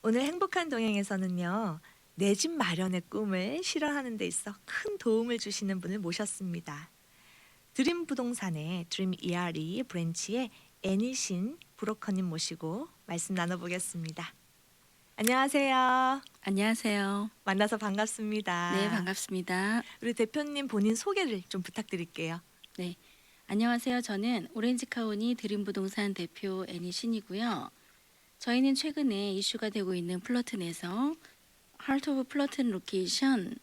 오늘 행복한 동행에서는요, 내 집 마련의 꿈을 실현하는 데 있어 큰 도움을 주시는 분을 모셨습니다. 드림 부동산의 드림 ERE 브랜치의 애니신 브로커님 모시고 말씀 나눠보겠습니다. 안녕하세요. 안녕하세요. 만나서 반갑습니다. 네, 반갑습니다. 우리 대표님 본인 소개를 좀 부탁드릴게요. 네, 안녕하세요. 저는 오렌지카운티 드림부동산 대표 애니신이고요. 저희는 최근에 이슈가 되고 있는 플러튼에서 하트 오브 플러튼 로케이션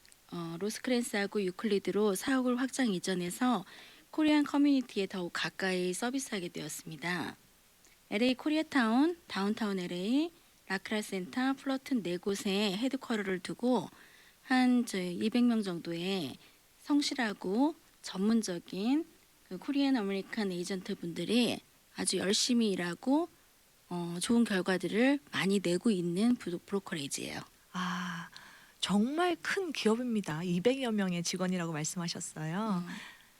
로스크랜스하고 유클리드로 사옥을 확장 이전해서 코리안 커뮤니티에 더욱 가까이 서비스하게 되었습니다. LA 코리아타운, 다운타운 LA, 라크라 센터, 플러튼 네 곳에 헤드쿼터를 두고 한 200명 정도의 성실하고 전문적인 그 코리안 아메리칸 에이전트 분들이 아주 열심히 일하고 좋은 결과들을 많이 내고 있는 브로커레이지예요. 아, 정말 큰 기업입니다. 200여 명의 직원이라고 말씀하셨어요.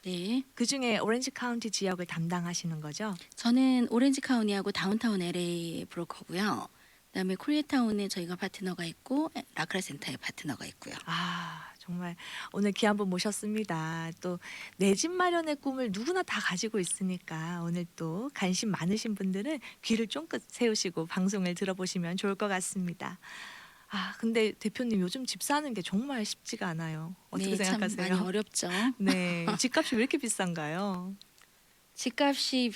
네, 그 중에 오렌지 카운티 지역을 담당하시는 거죠? 저는 오렌지 카운티하고 다운타운 LA 브로커고요. 그다음에 코리아타운에 저희가 파트너가 있고 라크라 센터에 파트너가 있고요. 아, 정말 오늘 귀한 분 모셨습니다. 또 내 집 마련의 꿈을 누구나 다 가지고 있으니까 오늘 또 관심 많으신 분들은 귀를 쫑긋 세우시고 방송을 들어보시면 좋을 것 같습니다. 아, 근데 대표님 요즘 집 사는 게 정말 쉽지가 않아요. 어떻게 네, 참 많이 생각하세요? 어렵죠. 네, 집값이 왜 이렇게 비싼가요? 집값이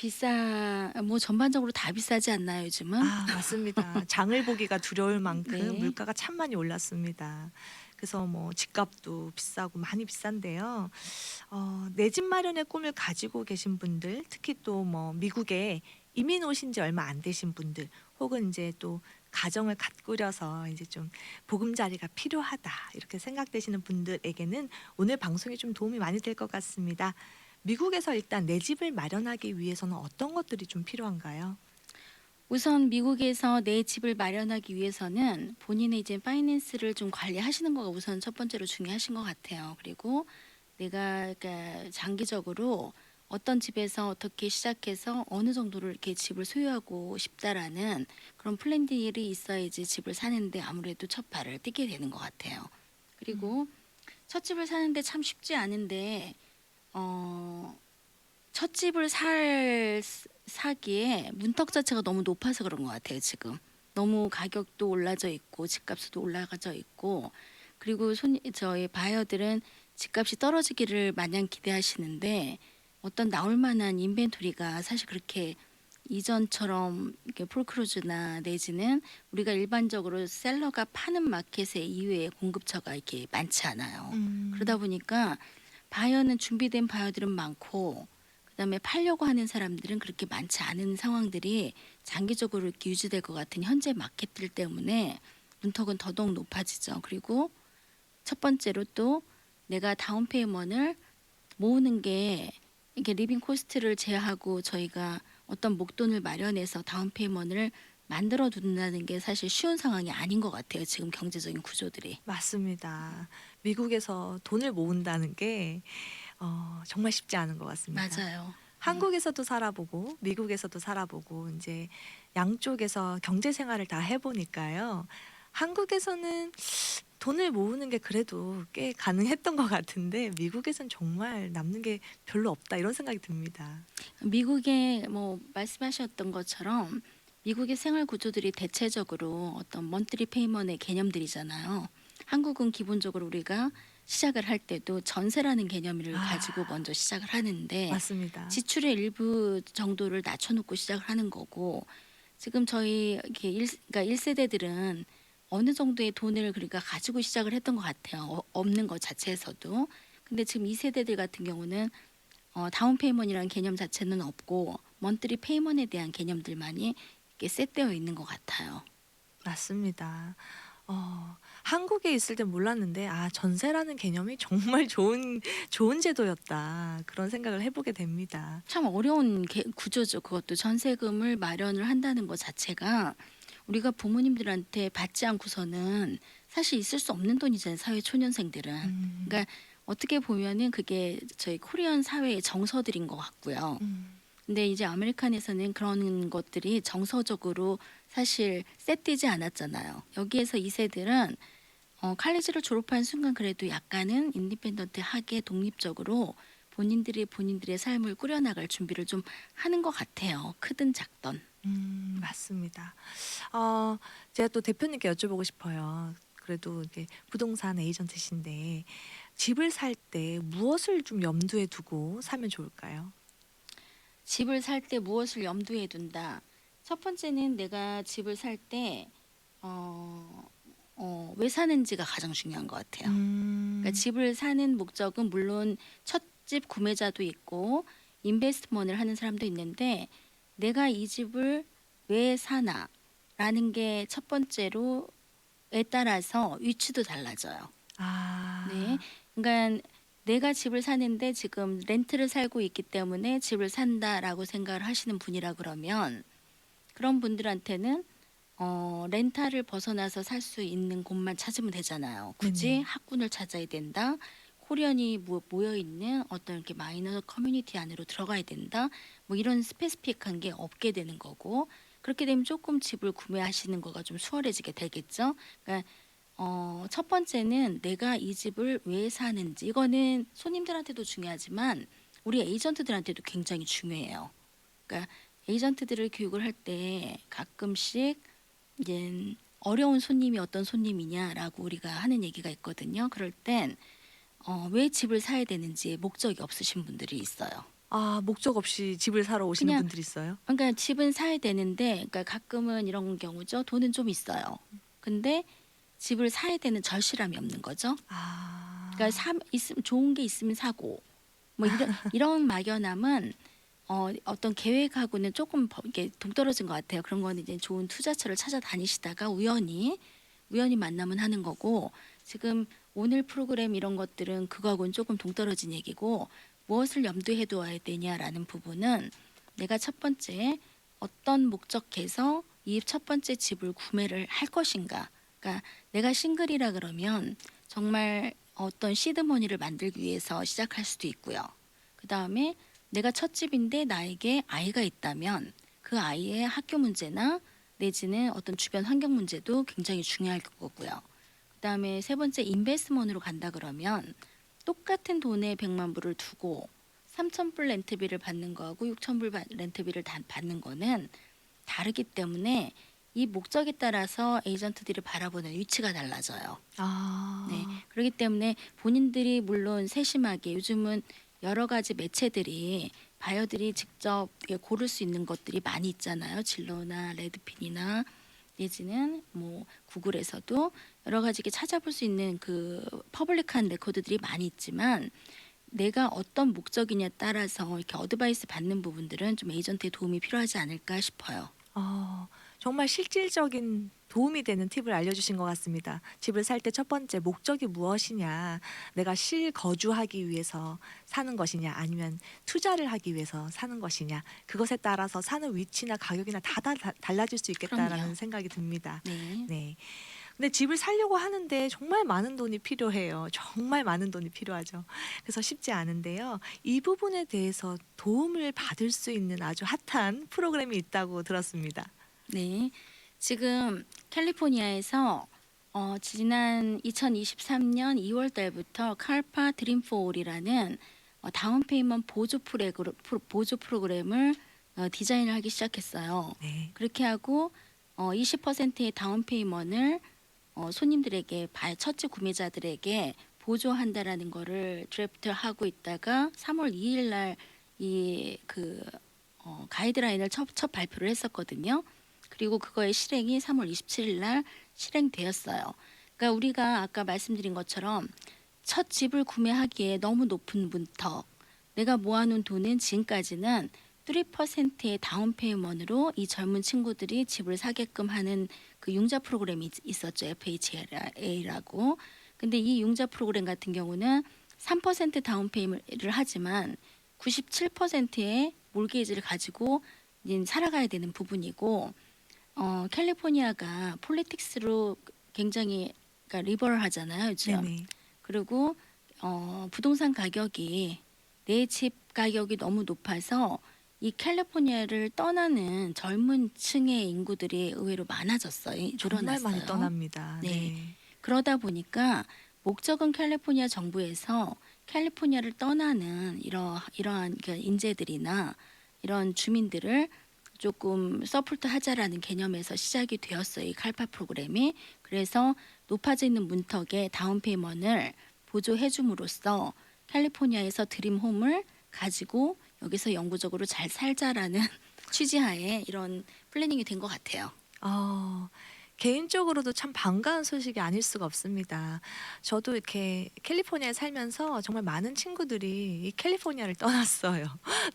뭐 전반적으로 다 비싸지 않나요, 요즘은? 아, 맞습니다. 장을 보기가 두려울 만큼 네. 물가가 참 많이 올랐습니다. 그래서 뭐 집값도 비싸고 많이 비싼데요. 내 집 마련의 꿈을 가지고 계신 분들, 특히 또 뭐 미국에 이민 오신 지 얼마 안 되신 분들, 혹은 이제 또 가정을 가꾸려서 이제 좀 보금자리가 필요하다 이렇게 생각되시는 분들에게는 오늘 방송이 좀 도움이 많이 될 것 같습니다. 미국에서 일단 내 집을 마련하기 위해서는 어떤 것들이 좀 필요한가요? 우선 미국에서 내 집을 마련하기 위해서는 본인의 이제 파이낸스를 좀 관리하시는 거가 우선 첫 번째로 중요하신 것 같아요. 그리고 내가 그러니까 장기적으로 어떤 집에서 어떻게 시작해서 어느 정도를 이렇게 집을 소유하고 싶다라는 그런 플랜들이 있어야지 집을 사는데 아무래도 첫 발을 딛게 되는 것 같아요. 그리고 첫 집을 사는데 참 쉽지 않은데 어, 첫 집을 사기에 문턱 자체가 너무 높아서 그런 것 같아요, 지금. 너무 가격도 올라져 있고, 집값도 올라가져 있고, 그리고 저희 바이어들은 집값이 떨어지기를 마냥 기대하시는데, 어떤 나올 만한 인벤토리가 사실 그렇게 이전처럼 이렇게 폴크루즈나 내지는 우리가 일반적으로 셀러가 파는 마켓의 이외에 공급처가 이렇게 많지 않아요. 그러다 보니까 바이어는 준비된 바이어들은 많고 그다음에 팔려고 하는 사람들은 그렇게 많지 않은 상황들이 장기적으로 이렇게 유지될 것 같은 현재 마켓들 때문에 문턱은 더더욱 높아지죠. 그리고 첫 번째로 또 내가 다운 페이먼을 모으는 게 이게 리빙 코스트를 제하고 저희가 어떤 목돈을 마련해서 다운 페이먼을 만들어 둔다는 게 사실 쉬운 상황이 아닌 것 같아요. 지금 경제적인 구조들이. 맞습니다. 미국에서 돈을 모은다는 게 정말 쉽지 않은 것 같습니다. 맞아요. 한국에서도 살아보고 미국에서도 살아보고 이제 양쪽에서 경제 생활을 다 해보니까요. 한국에서는 돈을 모으는 게 그래도 꽤 가능했던 것 같은데 미국에선 정말 남는 게 별로 없다 이런 생각이 듭니다. 미국의 뭐 말씀하셨던 것처럼 미국의 생활 구조들이 대체적으로 어떤 먼트리 페이먼의 개념들이잖아요. 한국은 기본적으로 우리가 시작을 할 때도 전세라는 개념을 아. 가지고 먼저 시작을 하는데 맞습니다. 지출의 일부 정도를 낮춰놓고 시작을 하는 거고 지금 저희 이렇게 그러니까 1세대들은 어느 정도의 돈을 그러니까 가지고 시작을 했던 것 같아요. 없는 것 자체에서도. 근데 지금 2세대들 같은 경우는 다운 페이먼이라는 개념 자체는 없고 먼트리 페이먼에 대한 개념들만이 이렇게 셋되어 있는 것 같아요. 맞습니다. 한국에 있을 땐 몰랐는데 전세라는 개념이 정말 좋은 제도였다. 그런 생각을 해보게 됩니다. 참 어려운 구조죠. 그것도 전세금을 마련을 한다는 것 자체가 우리가 부모님들한테 받지 않고서는 사실 있을 수 없는 돈이잖아요. 사회 초년생들은. 음, 그러니까 어떻게 보면은 그게 저희 코리안 사회의 정서들인 것 같고요. 음, 근데 이제 아메리칸에서는 그런 것들이 정서적으로 사실 셋되지 않았잖아요. 여기에서 2세들은 칼리지를 졸업한 순간 그래도 약간은 인디펜던트하게 독립적으로 본인들이 본인들의 삶을 꾸려나갈 준비를 좀 하는 것 같아요. 크든 작던. 맞습니다. 제가 또 대표님께 여쭤보고 싶어요. 그래도 이제 부동산 에이전트신데 집을 살 때 무엇을 좀 염두에 두고 사면 좋을까요? 집을 살 때 무엇을 염두에 둔다. 첫 번째는 내가 집을 살 때 왜 사는지가 가장 중요한 것 같아요. 그러니까 음. 집을 사는 목적은 물론 첫 집 구매자도 있고 인베스트먼을 하는 사람도 있는데 내가 이 집을 왜 사나라는 게 첫 번째로에 따라서 위치도 달라져요. 네. 아. 그러니까 내가 집을 사는데 지금 렌트를 살고 있기 때문에 집을 산다라고 생각을 하시는 분이라 그러면 그런 분들한테는 렌탈을 벗어나서 살 수 있는 곳만 찾으면 되잖아요. 굳이 네네. 학군을 찾아야 된다. 코리안이 모여 있는 어떤 이렇게 마이너 커뮤니티 안으로 들어가야 된다. 뭐 이런 스페시픽한 게 없게 되는 거고 그렇게 되면 조금 집을 구매하시는 거가 좀 수월해지게 되겠죠. 그러니까 첫 번째는 내가 이 집을 왜 사는지 이거는 손님들한테도 중요하지만 우리 에이전트들한테도 굉장히 중요해요. 그러니까 에이전트들을 교육을 할 때 가끔씩 이제 어려운 손님이 어떤 손님이냐라고 우리가 하는 얘기가 있거든요. 그럴 땐 왜 집을 사야 되는지 목적이 없으신 분들이 있어요. 목적 없이 집을 사러 오시는 그냥 분들이 있어요? 그러니까 집은 사야 되는데 그러니까 가끔은 이런 경우죠. 돈은 좀 있어요. 근데 집을 사야 되는 절실함이 없는 거죠. 그러니까 아. 있으면 좋은 게 있으면 사고 뭐 이런 막연함은 어떤 계획하고는 조금 이게 동떨어진 것 같아요. 그런 거는 이제 좋은 투자처를 찾아다니시다가 우연히 만나면 하는 거고 지금 오늘 프로그램 이런 것들은 그거하고는 조금 동떨어진 얘기고 무엇을 염두에 두어야 되냐라는 부분은 내가 첫 번째 어떤 목적에서 이 첫 번째 집을 구매를 할 것인가. 그러니까 내가 싱글이라 그러면 정말 어떤 시드머니를 만들기 위해서 시작할 수도 있고요. 그 다음에 내가 첫 집인데 나에게 아이가 있다면 그 아이의 학교 문제나 내지는 어떤 주변 환경 문제도 굉장히 중요할 거고요. 그다음에 세 번째 인베스트먼트로 간다 그러면 똑같은 돈에 100만 불을 두고 3천 불 렌트비를 받는 거하고 6천 불 렌트비를 받는 거는 다르기 때문에 이 목적에 따라서 에이전트들이 바라보는 위치가 달라져요. 네. 아. 그렇기 때문에 본인들이 물론 세심하게 요즘은 여러 가지 매체들이 바이어들이 직접 고를 수 있는 것들이 많이 있잖아요. 진로나 레드핀이나 내지는 뭐 구글에서도 여러 가지 이렇게 찾아볼 수 있는 그 퍼블릭한 레코드들이 많이 있지만 내가 어떤 목적이냐에 따라서 이렇게 어드바이스 받는 부분들은 좀 에이전트의 도움이 필요하지 않을까 싶어요. 정말 실질적인 도움이 되는 팁을 알려주신 것 같습니다. 집을 살 때 첫 번째 목적이 무엇이냐, 내가 실거주하기 위해서 사는 것이냐, 아니면 투자를 하기 위해서 사는 것이냐, 그것에 따라서 사는 위치나 가격이나 다 달라질 수 있겠다라는 그럼요. 생각이 듭니다. 네. 네. 근데 집을 사려고 하는데 정말 많은 돈이 필요해요. 정말 많은 돈이 필요하죠. 그래서 쉽지 않은데요. 이 부분에 대해서 도움을 받을 수 있는 아주 핫한 프로그램이 있다고 들었습니다. 네. 지금 캘리포니아에서 지난 2023년 2월 달부터 칼파 드림 포올이라는 다운 페이먼트 보조 프로그램을 디자인을 하기 시작했어요. 네. 그렇게 하고 20%의 다운 페이먼트를 손님들에게 첫째 구매자들에게 보조한다라는 거를 드래프트하고 있다가 3월 2일 날이그 가이드라인을 첫 발표를 했었거든요. 그리고 그거의 실행이 3월 27일 날 실행되었어요. 그러니까 우리가 아까 말씀드린 것처럼 첫 집을 구매하기에 너무 높은 문턱, 내가 모아놓은 돈은 지금까지는 3%의 다운 페이먼트로 이 젊은 친구들이 집을 사게끔 하는 그 융자 프로그램이 있었죠. FHA라고. 근데 이 융자 프로그램 같은 경우는 3% 다운 페이먼트를 하지만 97%의 몰게이지를 가지고 이제 살아가야 되는 부분이고 캘리포니아가 폴리틱스로 굉장히 그러니까 리버럴하잖아요, 요즘. 네네. 그리고 부동산 가격이 내 집 가격이 너무 높아서 이 캘리포니아를 떠나는 젊은 층의 인구들이 의외로 많아졌어요. 정말 많이 늘어났어요. 떠납니다. 네. 네. 그러다 보니까 목적은 캘리포니아 정부에서 캘리포니아를 떠나는 이러한 그 인재들이나 이런 주민들을 조금 서포트하자라는 개념에서 시작이 되었어요. 이 칼파 프로그램이. 그래서 높아져 있는 문턱에 다운 페이먼트를 보조해 줌으로써 캘리포니아에서 드림홈을 가지고 여기서 영구적으로 잘 살자라는 취지하에 이런 플래닝이 된 것 같아요. 어, 개인적으로도 참 반가운 소식이 아닐 수가 없습니다. 저도 이렇게 캘리포니아에 살면서 정말 많은 친구들이 이 캘리포니아를 떠났어요.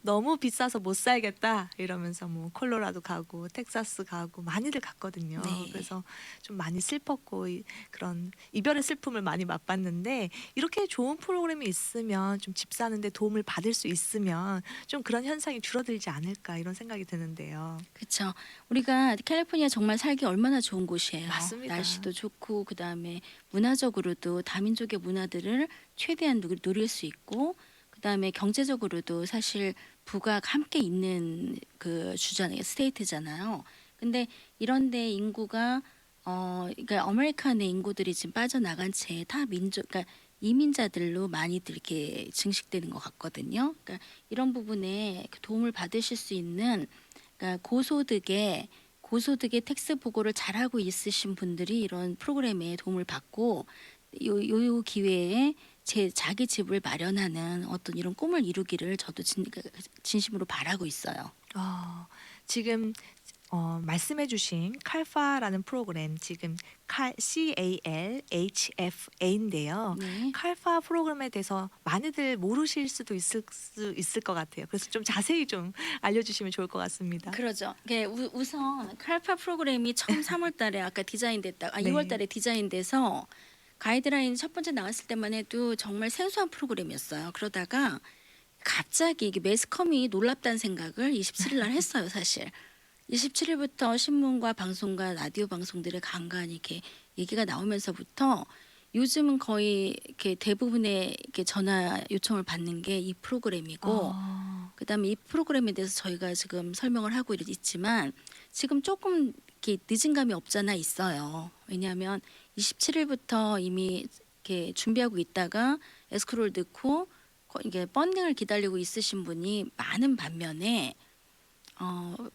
너무 비싸서 못 살겠다 이러면서 뭐 콜로라도 가고 텍사스 가고 많이들 갔거든요. 네. 그래서 좀 많이 슬펐고 그런 이별의 슬픔을 많이 맛봤는데 이렇게 좋은 프로그램이 있으면 좀 집 사는데 도움을 받을 수 있으면 좀 그런 현상이 줄어들지 않을까 이런 생각이 드는데요. 그쵸. 우리가 캘리포니아 정말 살기 얼마나 좋은 곳이에요. 맞습니다. 날씨도 좋고 그다음에 문화적으로도 다민족의 문화들을 최대한 누릴 수 있고 그다음에 경제적으로도 사실 부가 함께 있는 그 주잖아요. 스테이트잖아요. 근데 이런 데 인구가 그러니까 아메리칸의 인구들이 지금 빠져나간 채 다 민족 그러니까 이민자들로 많이들 이렇게 증식되는 것 같거든요. 그러니까 이런 부분에 그 도움을 받으실 수 있는 그러니까 고소득의 텍스 보고를 잘하고 있으신 분들이 이런 프로그램에 도움을 받고 요 기회에 자기 집을 마련하는 어떤 이런 꿈을 이루기를 저도 진심으로 바라고 있어요. 어, 지금 말씀해주신 칼파라는 프로그램 지금 CALHFA인데요. 네. 칼파 프로그램에 대해서 많이들 모르실 수도 있을 것 같아요. 그래서 좀 자세히 좀 알려주시면 좋을 것 같습니다. 그러죠. 우선 칼파 프로그램이 처음 3월 달에 아까 디자인됐다. 네. 2월 달에 디자인돼서 가이드라인 첫 번째 나왔을 때만 해도 정말 생소한 프로그램이었어요. 그러다가 갑자기 이게 매스컴이 놀랍다는 생각을 27일 날 했어요, 사실. 27일부터 신문과 방송과 라디오 방송들의 간간히 이렇게 얘기가 나오면서부터 요즘은 거의 이렇게 대부분의 이렇게 전화 요청을 받는 게 이 프로그램이고 그다음에 이 프로그램에 대해서 저희가 지금 설명을 하고 있지만 지금 조금 이렇게 늦은 감이 없잖아 있어요. 왜냐하면 27일부터 이미 이렇게 준비하고 있다가 에스크롤 넣고 이게 펀딩을 기다리고 있으신 분이 많은 반면에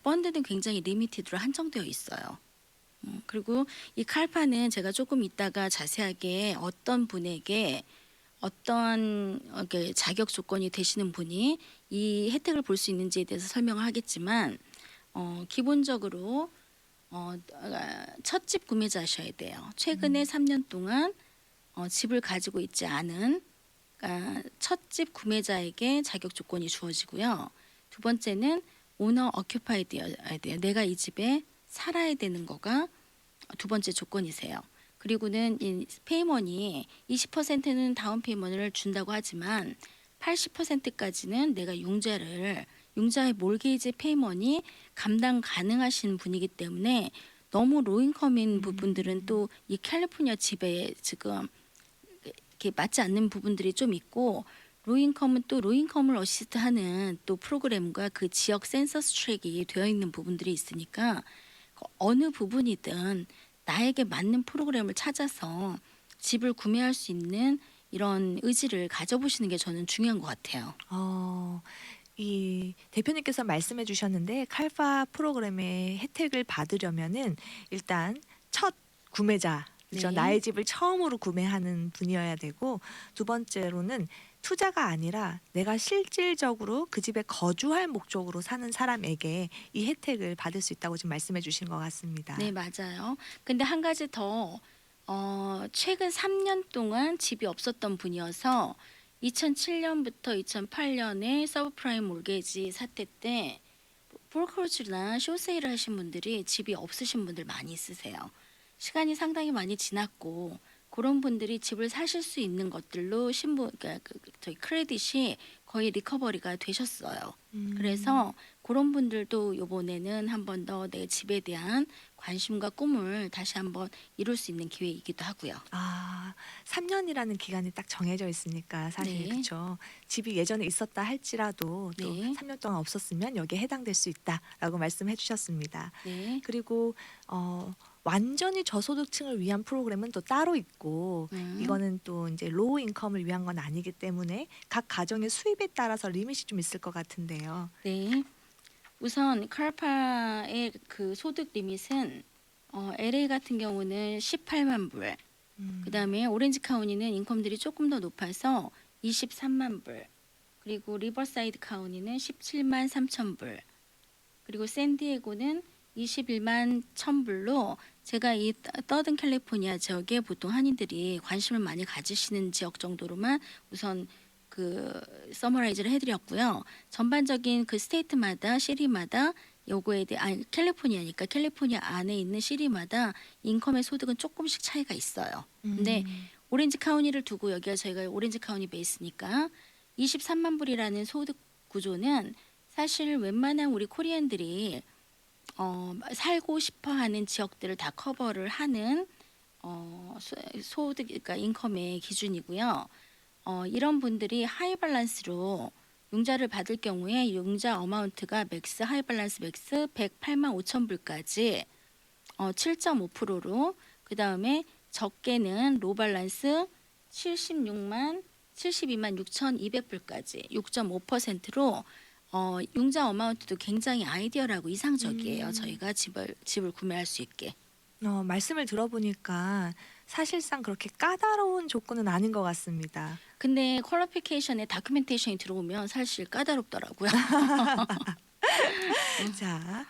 펀드는 굉장히 리미티드로 한정되어 있어요. 그리고 이 칼파는 제가 조금 이따가 자세하게 어떤 분에게 어떤 이렇게 자격 조건이 되시는 분이 이 혜택을 볼 수 있는지에 대해서 설명을 하겠지만 기본적으로 첫 집 구매자셔야 돼요. 최근에 3년 동안 집을 가지고 있지 않은 첫 집 구매자에게 자격 조건이 주어지고요. 두 번째는 오너 어큐파이드여야 돼요. 내가 이 집에 살아야 되는 거가 두 번째 조건이세요. 그리고는 이 페이먼이 20%는 다운 페이먼을 준다고 하지만 80%까지는 내가 융자의 몰게이지 페이먼이 감당 가능하신 분이기 때문에 너무 로인컴인 부분들은 또 이 캘리포니아 집에 지금 이렇게 맞지 않는 부분들이 좀 있고 로인컴은 또 로인컴을 어시스트하는 또 프로그램과 그 지역 센서스 트랙이 되어 있는 부분들이 있으니까 어느 부분이든 나에게 맞는 프로그램을 찾아서 집을 구매할 수 있는 이런 의지를 가져보시는 게 저는 중요한 것 같아요. 이 대표님께서 말씀해 주셨는데 칼파 프로그램의 혜택을 받으려면은 일단 첫 구매자 그죠? 네. 나의 집을 처음으로 구매하는 분이어야 되고 두 번째로는 투자가 아니라 내가 실질적으로 그 집에 거주할 목적으로 사는 사람에게 이 혜택을 받을 수 있다고 지금 말씀해 주신 것 같습니다. 네, 맞아요. 근데 한 가지 더 최근 3년 동안 집이 없었던 분이어서 2007년부터 2008년에 서브프라임 몰게지 사태 때 포크로즈나 쇼세일을 하신 분들이 집이 없으신 분들 많이 있으세요. 시간이 상당히 많이 지났고 그런 분들이 집을 사실 수 있는 것들로 그러니까 저희 크레딧이 거의 리커버리가 되셨어요. 그래서 그런 분들도 이번에는 한 번 더 내 집에 대한 관심과 꿈을 다시 한번 이룰 수 있는 기회이기도 하고요. 아, 3년이라는 기간이 딱 정해져 있으니까 사실 네. 그쵸. 집이 예전에 있었다 할지라도 또 네. 3년 동안 없었으면 여기에 해당될 수 있다라고 말씀해 주셨습니다. 네. 그리고 완전히 저소득층을 위한 프로그램은 또 따로 있고 음. 이거는 또 이제 로우 인컴을 위한 건 아니기 때문에 각 가정의 수입에 따라서 리밋이 좀 있을 것 같은데요. 네. 우선 카르파의 그 소득 리밋은 LA 같은 경우는 18만 불. 음. 그다음에 오렌지 카운티는 인컴들이 조금 더 높아서 23만 불. 그리고 리버사이드 카운티는 17만 3천 불. 그리고 샌디에고는 21만 1천 불로 제가 이 떠든 캘리포니아 지역에 보통 한인들이 관심을 많이 가지시는 지역 정도로만 우선 그 서머라이즈를 해드렸고요. 전반적인 그 스테이트마다 시리마다 요거에 대해 캘리포니아니까 캘리포니아 안에 있는 시리마다 인컴의 소득은 조금씩 차이가 있어요. 근데 오렌지 카운티를 두고 여기가 저희가 오렌지 카운티 베이스니까 23만 불이라는 소득 구조는 사실 웬만한 우리 코리안들이 살고 싶어하는 지역들을 다 커버를 하는 소득 그러니까 인컴의 기준이고요. 이런 분들이 하이 밸런스로 융자를 받을 경우에 융자 어마운트가 맥스 하이 밸런스 맥스 108만 5천 불까지 7.5%로 그다음에 적게는 로 밸런스 76만 72만 6,200불까지 6.5%로 융자 어마운트도 굉장히 아이디어라고 이상적이에요. 저희가 집을 구매할 수 있게. 말씀을 들어보니까 사실상 그렇게 까다로운 조건은 아닌 것 같습니다. 근데 퀄리피케이션에 다큐멘테이션이 들어오면 사실 까다롭더라고요. 자,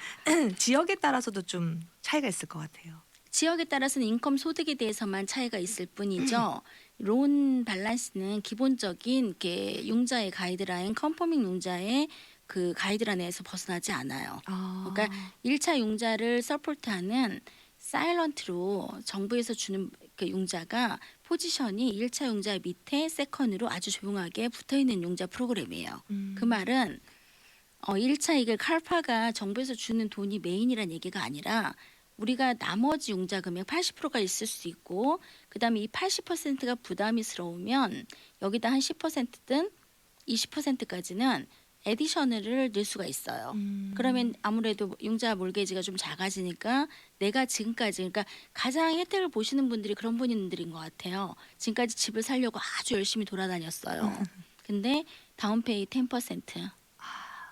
지역에 따라서도 좀 차이가 있을 것 같아요. 지역에 따라서는 인컴 소득에 대해서만 차이가 있을 뿐이죠. 론 밸런스는 기본적인 이렇게 융자의 가이드라인, 컨포밍 융자의 그 가이드라인에서 벗어나지 않아요. 그러니까 1차 융자를 서포트하는 사일런트로 정부에서 주는 그 융자가 포지션이 1차 융자 밑에 세컨으로 아주 조용하게 붙어있는 융자 프로그램이에요. 그 말은 1차 이게 칼파가 정부에서 주는 돈이 메인이란 얘기가 아니라 우리가 나머지 융자 금액 80%가 있을 수 있고 그다음에 이 80%가 부담스러우면 여기다 한 10%든 20%까지는 에디셔널을 넣을 수가 있어요. 그러면 아무래도 융자 몰게지가 좀 작아지니까 내가 지금까지 그러니까 가장 혜택을 보시는 분들이 그런 분들인 것 같아요. 지금까지 집을 살려고 아주 열심히 돌아다녔어요. 근데 다운페이 10%,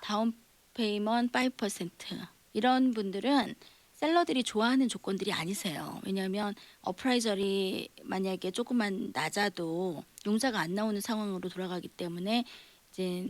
다운페이먼 5% 이런 분들은 셀러들이 좋아하는 조건들이 아니세요. 왜냐하면 어프라이저리 만약에 조금만 낮아도 융자가 안 나오는 상황으로 돌아가기 때문에 이제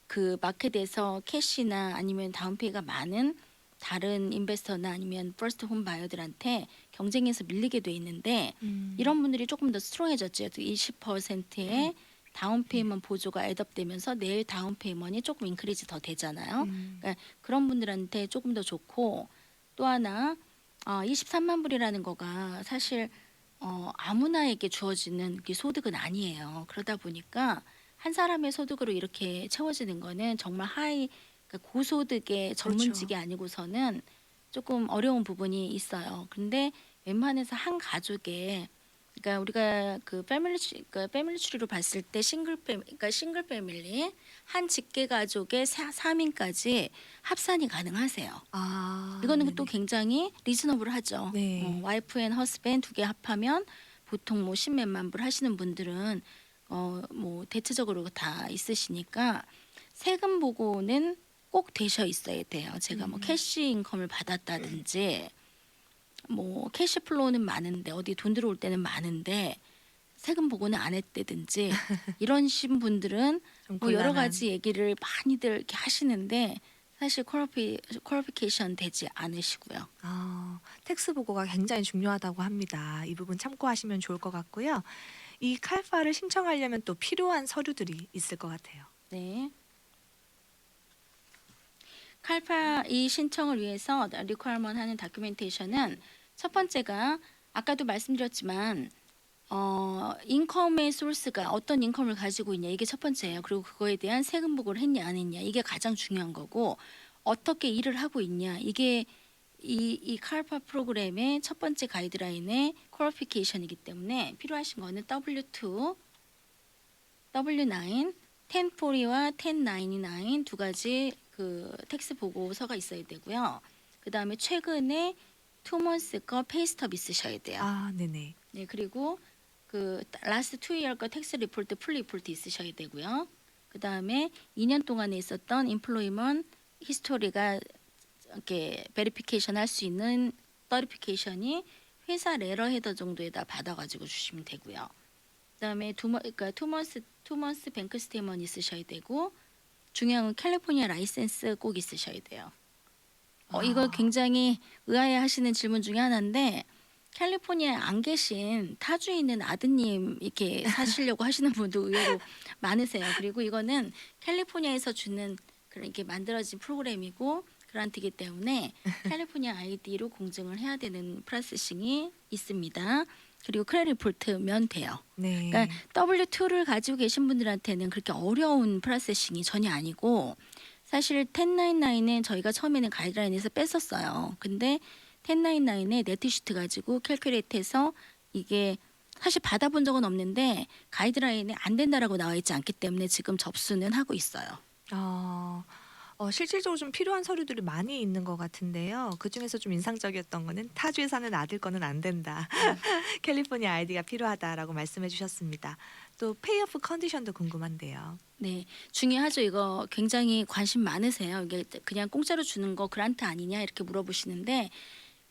그 마켓에서 캐시나 아니면 다운페이가 많은 다른 인베스터나 아니면 퍼스트 홈 바이어들한테 경쟁에서 밀리게 돼 있는데 이런 분들이 조금 더 스트롱해졌죠. 20%의 다운페이먼 보조가 애업되면서 내일 다운페이먼이 조금 인크리즈 더 되잖아요. 그러니까 그런 분들한테 조금 더 좋고 또 하나 23만 불이라는 거가 사실 아무나에게 주어지는 그 소득은 아니에요. 그러다 보니까 한 사람의 소득으로 이렇게 채워지는 거는 정말 그러니까 고소득의 전문직이 아니고서는 조금 어려운 부분이 있어요. 근데 웬만해서 한 가족에 그러니까 우리가 그 패밀리 추리로 봤을 때 그러니까 싱글 패밀리 한 직계 가족의 3인까지 합산이 가능하세요. 이거는 또 굉장히 리즈너블하죠. 네. 와이프 앤 허스밴 두 개 합하면 보통 뭐 십몇만 불 하시는 분들은 뭐 대체적으로 다 있으시니까 세금 보고는 꼭 되셔 있어야 돼요. 제가 뭐 캐시 인컴을 받았다든지 뭐 캐시 플로우는 많은데 어디 돈 들어올 때는 많은데 세금 보고는 안 했다든지 이런 신 분들은 좀 뭐 여러 곤란한. 가지 얘기를 많이들 이렇게 하시는데 사실 퀄리피케이션 되지 않으시고요. 텍스 보고가 굉장히 중요하다고 합니다. 이 부분 참고하시면 좋을 것 같고요. 이 칼파를 신청하려면 또 필요한 서류들이 있을 것 같아요. 네. 칼파 이 신청을 위해서 리퀘어먼트 하는 다큐멘테이션은 첫 번째가 아까도 말씀드렸지만 인컴의 소스가 어떤 인컴을 가지고 있냐 이게 첫 번째예요. 그리고 그거에 대한 세금 보고를 했냐 안 했냐 이게 가장 중요한 거고 어떻게 일을 하고 있냐 이게 이 칼파 프로그램의 첫 번째 가이드라인의 퀄리피케이션이기 때문에 필요하신 거는 W2, W9, 1040와 1099 두 가지 그 텍스 보고서가 있어야 되고요. 그 다음에 최근에 2months 거 페이스톱 있으셔야 돼요. 아, 네네. 네, 그리고 그 last 2year 거 텍스 리포트, 풀 리포트 있으셔야 되고요. 그 다음에 2년 동안에 있었던 employment 히스토리가 이렇게 베리피케이션 할 수 있는 서티피케이션이 회사 레러 헤더 정도에다 받아가지고 주시면 되고요. 그다음에 그러니까 투먼스 뱅크 스테이먼 있으셔야 되고 중요한 건 캘리포니아 라이센스 꼭 있으셔야 돼요. 이거 아. 굉장히 의아해하시는 질문 중에 하나인데 캘리포니아에 안 계신 타주에 있는 아드님 이렇게 사시려고 하시는 분도 의외로 많으세요. 그리고 이거는 캘리포니아에서 주는 그런 이렇게 만들어진 프로그램이고 그란트이기 때문에 캘리포니아 아이디로 공증을 해야 되는 프로세싱이 있습니다. 그리고 크레딧 리포트면 돼요. 네. 그러니까 W2를 가지고 계신 분들한테는 그렇게 어려운 프로세싱이 전혀 아니고 사실 1099은 저희가 처음에는 가이드라인에서 뺐었어요. 근데 1099에 네트시트 가지고 캘큘레이트해서 이게 사실 받아본 적은 없는데 가이드라인에 안 된다라고 나와 있지 않기 때문에 지금 접수는 하고 있어요. 아. 실질적으로 좀 필요한 서류들이 많이 있는 것 같은데요. 그중에서 좀 인상적이었던 거는 타주에 사는 아들 거는 안 된다. 캘리포니아 아이디가 필요하다라고 말씀해 주셨습니다. 또 페이오프 컨디션도 궁금한데요. 네, 중요하죠. 이거 굉장히 관심 많으세요. 이게 그냥 공짜로 주는 거 그란트 아니냐 이렇게 물어보시는데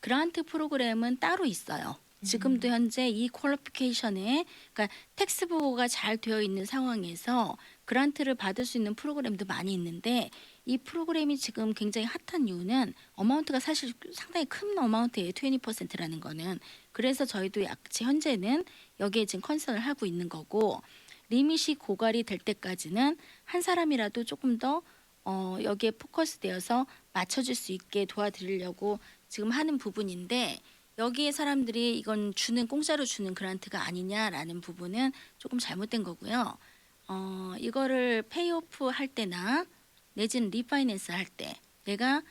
그란트 프로그램은 따로 있어요. 지금도 현재 이 퀄리피케이션에 그러니까 텍스 보고가 잘 되어 있는 상황에서 그란트를 받을 수 있는 프로그램도 많이 있는데 이 프로그램이 지금 굉장히 핫한 이유는 어마운트가 사실 상당히 큰 어마운트예요. 20%라는 거는. 그래서 저희도 현재는 여기에 지금 컨설을 하고 있는 거고 리밋이 고갈이 될 때까지는 한 사람이라도 조금 더 여기에 포커스되어서 맞춰줄 수 있게 도와드리려고 지금 하는 부분인데 여기에 사람들이 이건 공짜로 주는 그란트가 아니냐라는 부분은 조금 잘못된 거고요. 이거를 페이오프 할 때나 내지는 리파이낸스 할 때 내가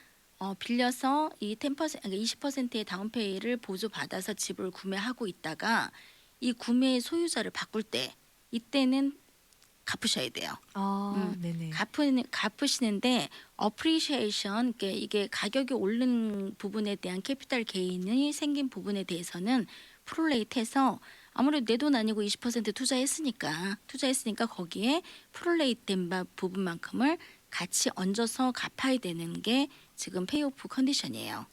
빌려서 이 10%, 그러니까 20%의 다운페이를 보조받아서 집을 구매하고 있다가 이 구매의 소유자를 바꿀 때 이때는 갚으셔야 돼요. 네네. 갚으시는데 어프리시에이션 이게 가격이 오른 부분에 대한 캐피탈 게인이 생긴 부분에 대해서는 프롤레이트해서 아무래도 내 돈 아니고 20% 투자했으니까 거기에 프롤레이트된 부분만큼을 같이 얹어서 갚아야 되는 게 지금 페이오프 컨디션이에요.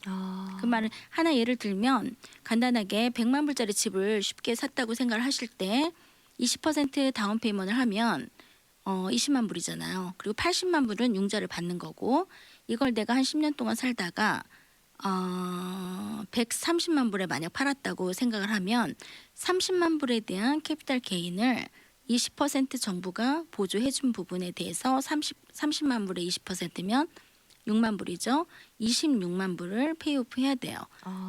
그 말은 하나 예를 들면 간단하게 100만 불짜리 집을 쉽게 샀다고 생각을 하실 때 20% 다운 페이먼트를 하면 20만 불이잖아요. 그리고 80만 불은 융자를 받는 거고 이걸 내가 한 10년 동안 살다가 130만 불에 만약 팔았다고 생각을 하면 30만 불에 대한 캐피탈 게인을 20% 정부가 보조해 준 부분에 대해서 30만 불에 20%면 6만 불이죠. 26만 불을 페이오프 해야 돼요.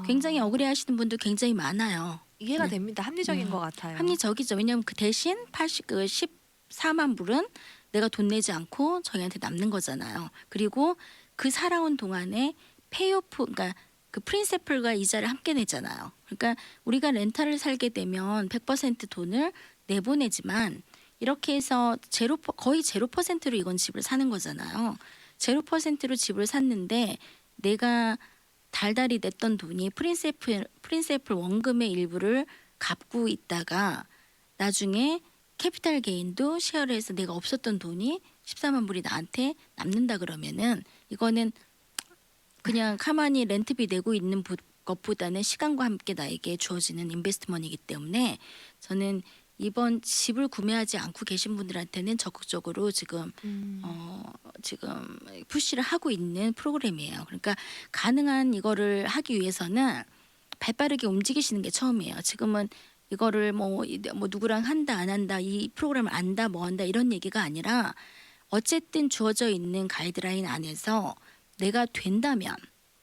굉장히 억울해하시는 분도 굉장히 많아요. 이해가 네. 됩니다. 합리적인 것 같아요. 합리적이죠. 왜냐하면 그 대신 14만 불은 내가 돈 내지 않고 저희한테 남는 거잖아요. 그리고 그 살아온 동안에 페이오프, 그러니까 그 프린세플과 이자를 함께 내잖아요. 그러니까 우리가 렌탈을 살게 되면 100% 돈을 내보내지만 이렇게 해서 거의 0%로 이건 집을 사는 거잖아요. 0%로 집을 샀는데 내가 달달이 냈던 돈이 프린세플 원금의 일부를 갚고 있다가 나중에 캐피탈 게인도 쉐어를 해서 내가 없었던 돈이 14만 불이 나한테 남는다 그러면은 이거는 그냥 가만히 렌트비 내고 있는 것보다는 시간과 함께 나에게 주어지는 인베스트먼이기 때문에 저는 이번 집을 구매하지 않고 계신 분들한테는 적극적으로 지금 푸시를 하고 있는 프로그램이에요. 그러니까 가능한 이거를 하기 위해서는 발빠르게 움직이시는 게 처음이에요. 지금은 이거를 뭐 누구랑 한다 안 한다 이 프로그램을 안다 뭐 한다 이런 얘기가 아니라 어쨌든 주어져 있는 가이드라인 안에서 내가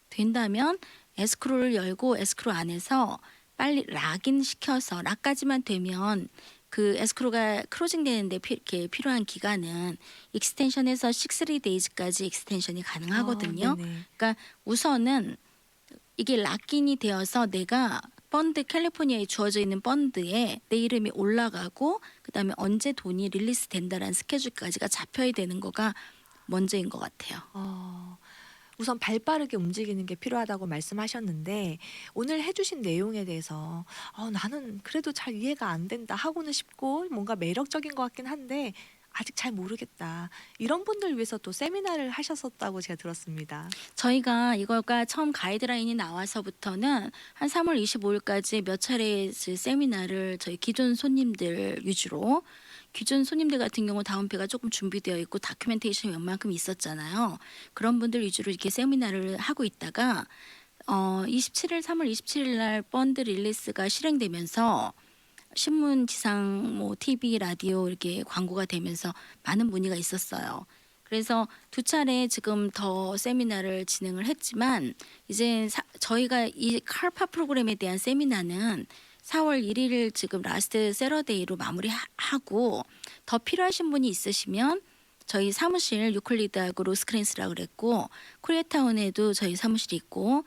된다면 에스크로를 열고 에스크로 안에서 빨리 락인 시켜서 락까지만 되면 그 에스크로가 클로징 되는데 필요한 기간은 익스텐션에서 60days까지 익스텐션이 가능하거든요. 네네. 그러니까 우선은 이게 락인이 되어서 내가 펀드 캘리포니아에 주어져 있는 펀드에 내 이름이 올라가고 그다음에 언제 돈이 릴리스 된다라는 스케줄까지가 잡혀야 되는 거가 먼저인 것 같아요. 우선 발빠르게 움직이는 게 필요하다고 말씀하셨는데 오늘 해주신 내용에 대해서 나는 그래도 잘 이해가 안 된다 하고는 싶고 뭔가 매력적인 것 같긴 한데 아직 잘 모르겠다. 이런 분들 위해서 또 세미나를 하셨었다고 제가 들었습니다. 저희가 이거가 처음 가이드라인이 나와서부터는 한 3월 25일까지 몇 차례 세미나를 저희 기존 손님들 위주로 기존 손님들 같은 경우 다운페이가 조금 준비되어 있고 다큐멘테이션이 웬만큼 있었잖아요. 그런 분들 위주로 이렇게 세미나를 하고 있다가 3월 27일 날 펀드 릴리스가 실행되면서 신문, 지상, TV, 라디오 이렇게 광고가 되면서 많은 문의가 있었어요. 그래서 2차례 지금 더 세미나를 진행을 했지만 이제 저희가 이 칼파 프로그램에 대한 세미나는 4월 1일 지금 라스트 세러데이로 마무리하고 더 필요하신 분이 있으시면 저희 사무실 유클리드하고 로스크랜스라고 그랬고 코리아타운에도 저희 사무실이 있고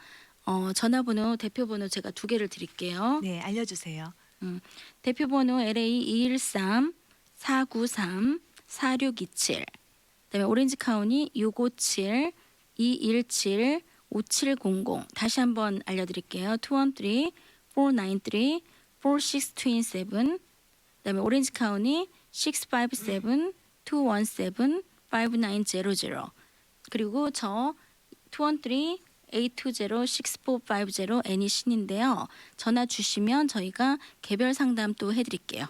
전화번호 대표번호 제가 2개를 드릴게요. 네, 알려주세요. 대표번호 LA 213-493-4627 그다음에 오렌지 카운티 657-217-5700 다시 한번 알려드릴게요. 213-493-4627 그다음에 오렌지 카운티 657-217-5900 그리고 저 213-820-6450 애니신인데요. 전화 주시면 저희가 개별 상담 또 해드릴게요.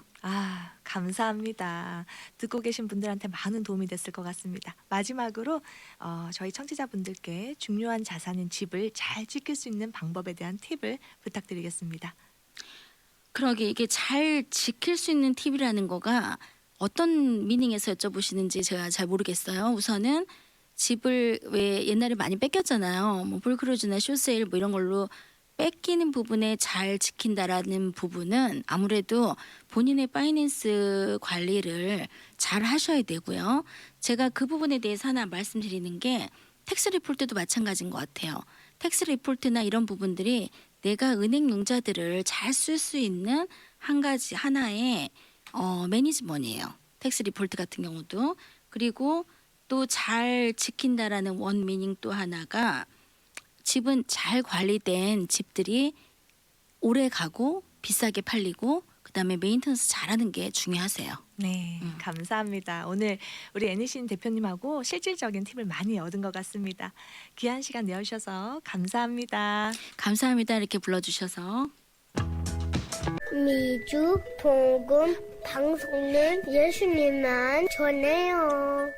감사합니다. 듣고 계신 분들한테 많은 도움이 됐을 것 같습니다. 마지막으로 저희 청취자분들께 중요한 자산인 집을 잘 지킬 수 있는 방법에 대한 팁을 부탁드리겠습니다. 그러게 이게 잘 지킬 수 있는 팁이라는 거가 어떤 미닝에서 여쭤보시는지 제가 잘 모르겠어요. 우선은 집을 왜 옛날에 많이 뺏겼잖아요. 볼크루즈나 쇼세일 이런 걸로 뺏기는 부분에 잘 지킨다라는 부분은 아무래도 본인의 파이낸스 관리를 잘 하셔야 되고요. 제가 그 부분에 대해서 하나 말씀드리는 게 텍스 리포트도 마찬가지인 것 같아요. 텍스 리포트나 이런 부분들이 내가 은행 융자들을 잘 쓸 수 있는 하나의 매니지먼이에요. 텍스 리포트 같은 경우도. 그리고 또 잘 지킨다라는 원 미닝 또 하나가 집은 잘 관리된 집들이 오래 가고 비싸게 팔리고 그다음에 메인터넌스 잘하는 게 중요하세요. 네, 감사합니다. 오늘 우리 애니신 대표님하고 실질적인 팁을 많이 얻은 것 같습니다. 귀한 시간 내주셔서 감사합니다. 감사합니다. 이렇게 불러주셔서. 미주 복음 방송은 예수님만 전해요.